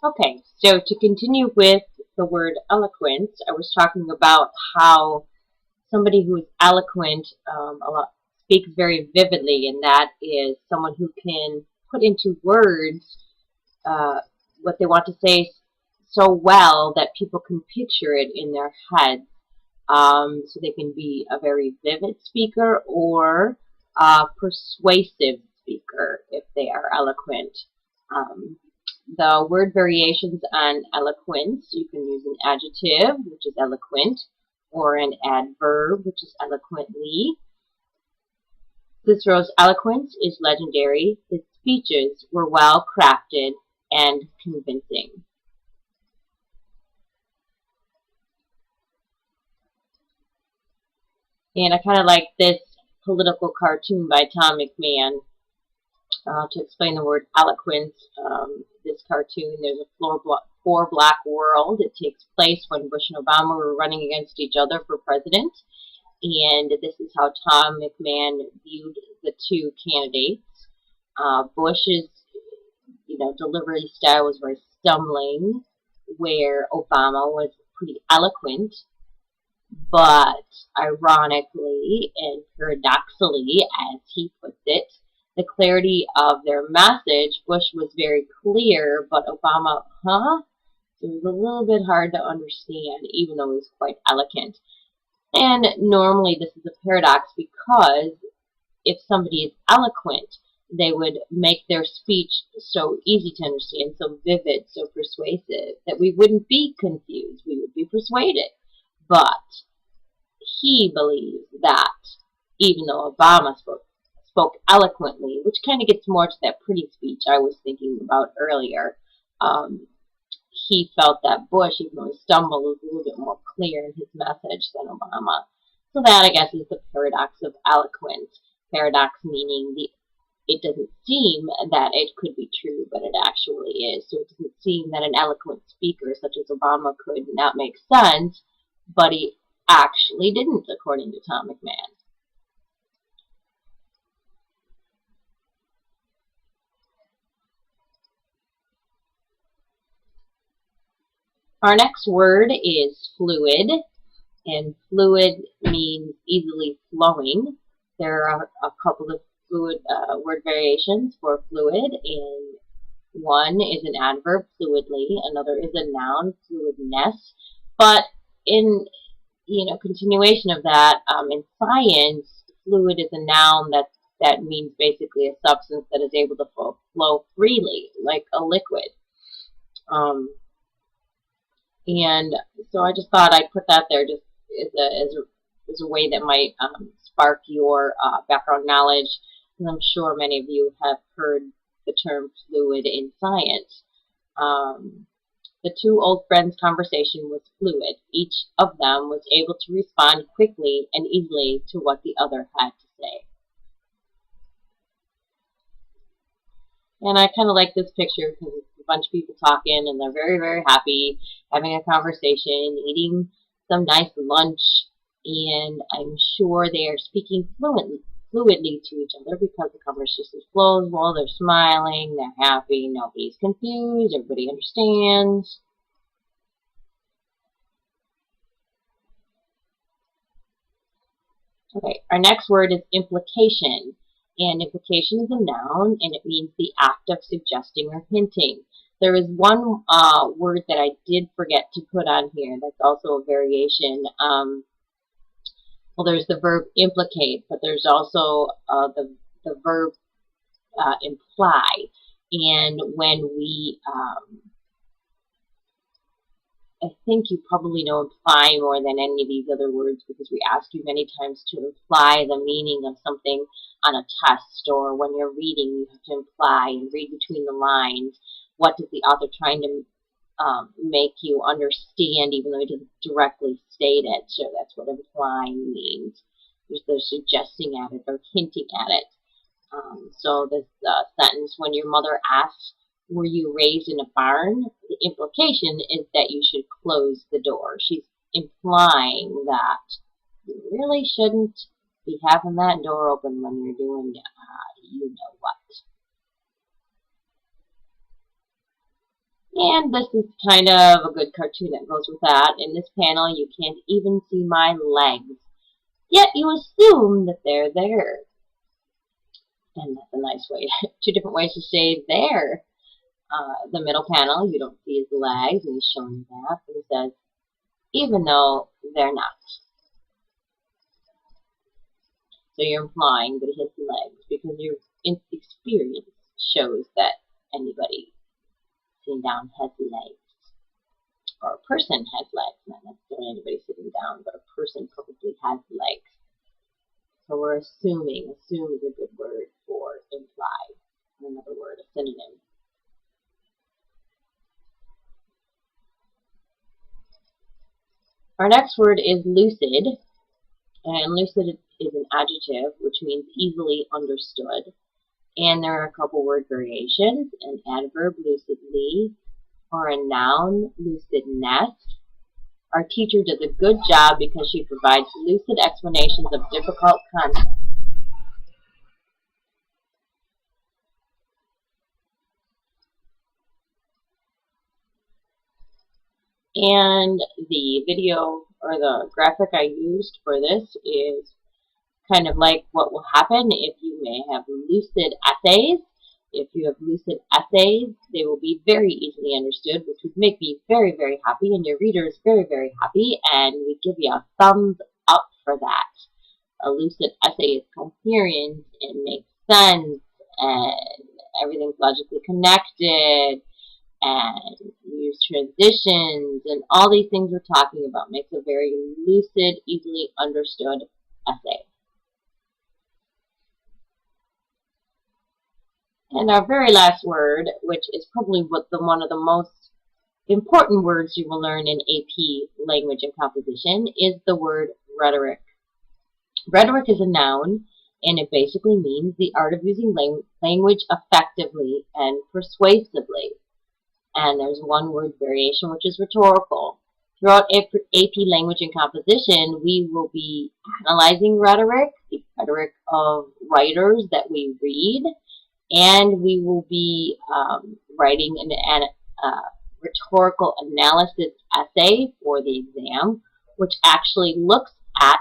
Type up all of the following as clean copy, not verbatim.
Okay, so to continue with the word eloquence, I was talking about how somebody who is eloquent speaks very vividly, and that is someone who can put into words uh, what they want to say so well that people can picture it in their heads. So they can be a very vivid speaker or a persuasive speaker if they are eloquent. Um, the word variations on eloquence, you can use an adjective, which is eloquent, or an adverb, which is eloquently. Cicero's eloquence is legendary. His speeches were well crafted and convincing. And I kind of like this political cartoon by Tom McMahon to explain the word eloquence. This cartoon, there's a four black world. It takes place when Bush and Obama were running against each other for president. And this is how Tom McMahon viewed the two candidates. Bush's, delivery style was very stumbling, where Obama was pretty eloquent. But ironically and paradoxically, as he puts it, the clarity of their message, Bush was very clear, but Obama, it was a little bit hard to understand, even though he was quite eloquent. And normally this is a paradox because if somebody is eloquent, they would make their speech so easy to understand, so vivid, so persuasive, that we wouldn't be confused. We would be persuaded. But he believes that even though Obama spoke eloquently, which kind of gets more to that pretty speech I was thinking about earlier, he felt that Bush, even though he stumbled, was a little bit more clear in his message than Obama. So that, I guess, is the paradox of eloquence. Paradox meaning it doesn't seem that it could be true, but it actually is. So it doesn't seem that an eloquent speaker such as Obama could not make sense, but he actually didn't, according to Tom McMahon. Our next word is fluid, and fluid means easily flowing. There are a couple of fluid word variations for fluid, and one is an adverb, fluidly, another is a noun, fluidness. But in continuation of that, in science, fluid is a noun that means basically a substance that is able to flow freely, like a liquid. And so I just thought I'd put that there just as a way that might spark your background knowledge. And I'm sure many of you have heard the term fluid in science. The two old friends' conversation was fluid. Each of them was able to respond quickly and easily to what the other had to say. And I kind of like this picture because it's a bunch of people talking and they're very, very happy, having a conversation, eating some nice lunch, and I'm sure they are speaking fluidly to each other because the conversation flows well, they're smiling, they're happy, nobody's confused, everybody understands. Okay, our next word is implication. And implication is a noun, and it means the act of suggesting or hinting. There is one word that I did forget to put on here that's also a variation. Well, there's the verb implicate, but there's also the verb imply. And when we, I think you probably know imply more than any of these other words because we ask you many times to imply the meaning of something on a test, or when you're reading, you have to imply and read between the lines. What is the author trying to make you understand, even though he doesn't directly state it? So that's what implying means. They're suggesting at it or hinting at it. So this sentence, when your mother asks, "Were you raised in a barn?" the implication is that you should close the door. She's implying that you really shouldn't be having that door open when you're doing you know what. And this is kind of a good cartoon that goes with that. In this panel, you can't even see my legs, yet you assume that they're there. And that's a nice way, two different ways to say there. The middle panel, you don't see his legs, and he's showing that, but he says, even though they're not. So you're implying that he has legs because your experience shows that anybody sitting down has legs. Or a person has legs, not necessarily anybody sitting down, but a person probably has legs. So we're assuming. Assume is a good word for implied. Another word, a synonym. Our next word is lucid. And lucid is an adjective, which means easily understood. And there are a couple word variations. An adverb, lucidly, or a noun, lucidness. Our teacher does a good job because she provides lucid explanations of difficult concepts. And the video or the graphic I used for this is kind of like what will happen if you may have lucid essays. If you have lucid essays, they will be very easily understood, which would make me very, very happy, and your readers very, very happy, and we give you a thumbs up for that. A lucid essay is coherent and makes sense, and everything's logically connected, and we use transitions, and all these things we're talking about makes a very lucid, easily understood essay. And our very last word, which is probably one of the most important words you will learn in AP Language and Composition, is the word rhetoric. Rhetoric is a noun, and it basically means the art of using language effectively and persuasively. And there's one word variation, which is rhetorical. Throughout AP Language and Composition, we will be analyzing rhetoric, the rhetoric of writers that we read, and we will be writing an rhetorical analysis essay for the exam, which actually looks at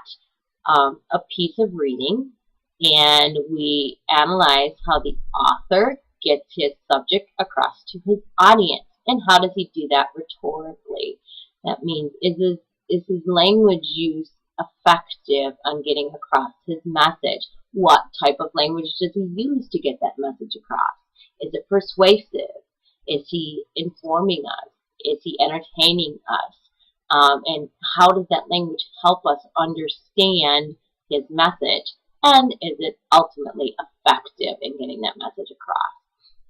a piece of reading, and we analyze how the author gets his subject across to his audience. And how does he do that rhetorically? That means, is his language use effective on getting across his message? What type of language does he use to get that message across? Is it persuasive? Is he informing us? Is he entertaining us? And how does that language help us understand his message? And is it ultimately effective in getting that message across?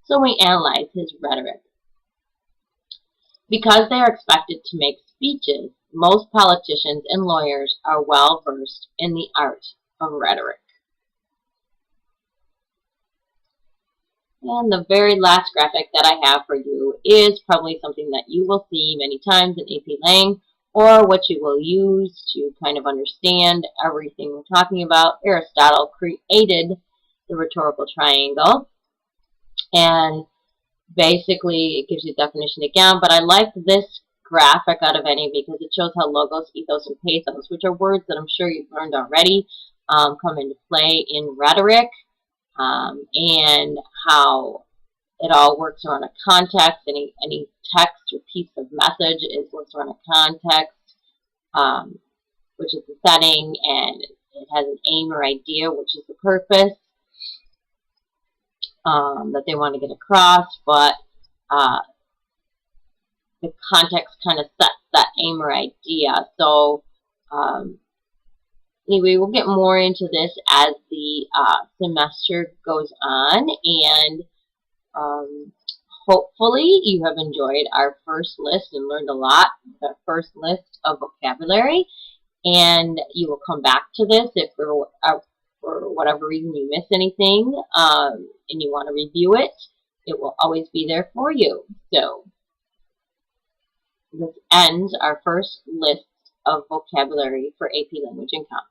So we analyze his rhetoric. Because they are expected to make speeches, most politicians and lawyers are well versed in the art of rhetoric. And the very last graphic that I have for you is probably something that you will see many times in AP Lang, or what you will use to kind of understand everything we're talking about. Aristotle created the rhetorical triangle, and basically it gives you a definition again, but I like this graphic out of any because it shows how logos, ethos, and pathos, which are words that I'm sure you've learned already, come into play in rhetoric, and how it all works around a context. Any text or piece of message works around a context, which is the setting, and it has an aim or idea, which is the purpose that they want to get across, but the context kind of sets that aim or idea. So anyway, we'll get more into this as the semester goes on, and hopefully you have enjoyed our first list and learned a lot, the first list of vocabulary, and you will come back to this if for whatever reason you miss anything and you want to review it. It will always be there for you. So this ends our first list of vocabulary for AP Language and Comp.